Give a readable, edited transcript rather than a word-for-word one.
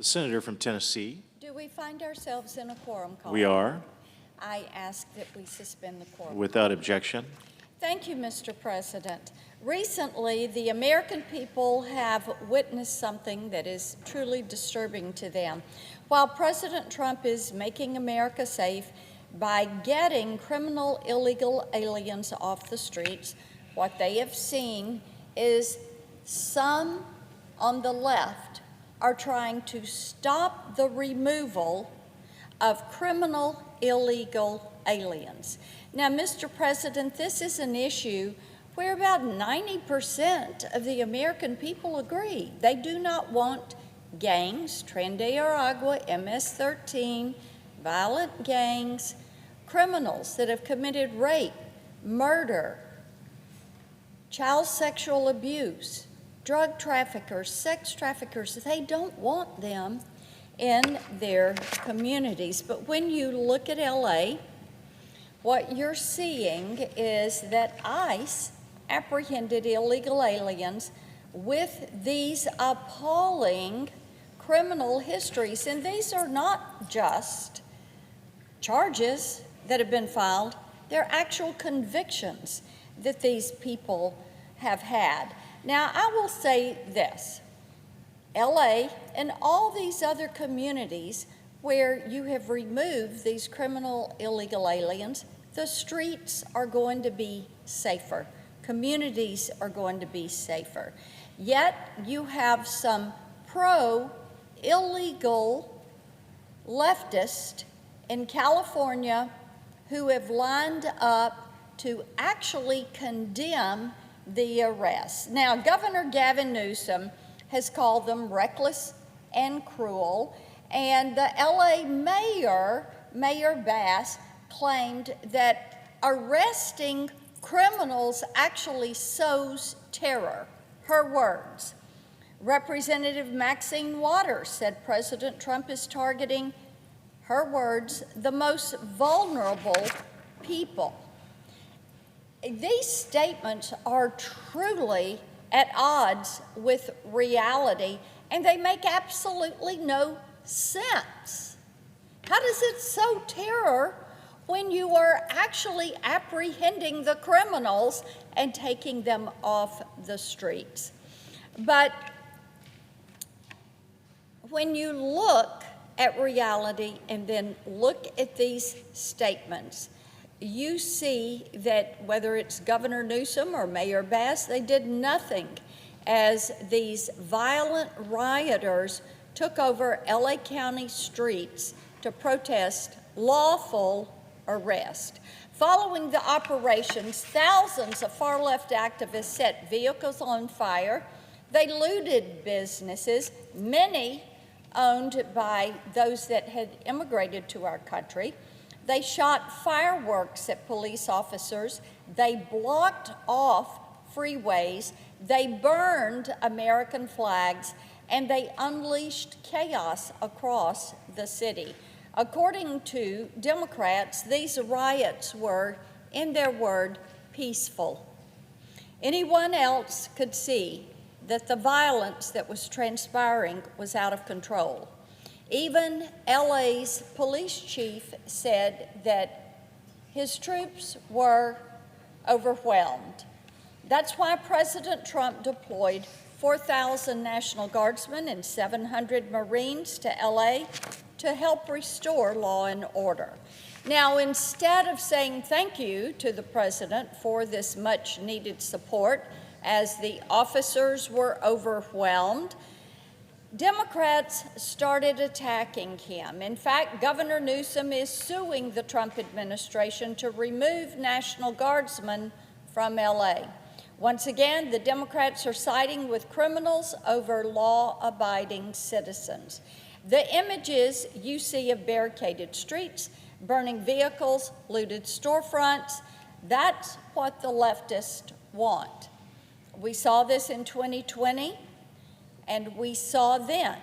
The senator from Tennessee. Do we find ourselves in a quorum call? We are, I ask that we suspend the quorum. without objection. Thank you, Mr. President. Recently, the American people have witnessed something that is truly disturbing to them. While President Trump is making America safe by getting criminal illegal aliens off the streets, what they have seen is some on the left are trying to stop the removal of criminal illegal aliens. Now, Mr. President, this is an issue where about 90% of the American people agree. They do not want gangs, Tren de Aragua, MS-13, violent gangs, criminals that have committed rape, murder, child sexual abuse, drug traffickers, sex traffickers. They don't want them in their communities. But when you look at LA, what you're seeing is that ICE apprehended illegal aliens with these appalling criminal histories. And these are not just charges that have been filed, they're actual convictions that these people have had. Now, I will say this, LA and all these other communities where you have removed these criminal illegal aliens, the streets are going to be safer. Communities are going to be safer. Yet you have some pro-illegal leftists in California who have lined up to actually condemn the arrests. Now, Governor Gavin Newsom has called them reckless and cruel, and the LA mayor, Mayor Bass, claimed that arresting criminals actually sows terror. Her words. Representative Maxine Waters said President Trump is targeting, her words, the most vulnerable people. These statements are truly at odds with reality, and they make absolutely no sense. How does it sow terror when you are actually apprehending the criminals and taking them off the streets? But when you look at reality and then look at these statements, you see that whether it's Governor Newsom or Mayor Bass, they did nothing as these violent rioters took over LA County streets to protest lawful arrest. Following the operations, thousands of far-left activists set vehicles on fire. They looted businesses, many owned by those that had immigrated to our country. They shot fireworks at police officers. They blocked off freeways. They burned American flags, and they unleashed chaos across the city. According to Democrats, these riots were, in their word, peaceful. Anyone else could see that the violence that was transpiring was out of control. Even LA's police chief said that his troops were overwhelmed. That's why President Trump deployed 4,000 National Guardsmen and 700 Marines to LA to help restore law and order. Now, instead of saying thank you to the president for this much needed support as the officers were overwhelmed, Democrats started attacking him. In fact, Governor Newsom is suing the Trump administration to remove National Guardsmen from LA. Once again, the Democrats are siding with criminals over law-abiding citizens. The images you see of barricaded streets, burning vehicles, looted storefronts, that's what the leftists want. We saw this in 2020. And we saw then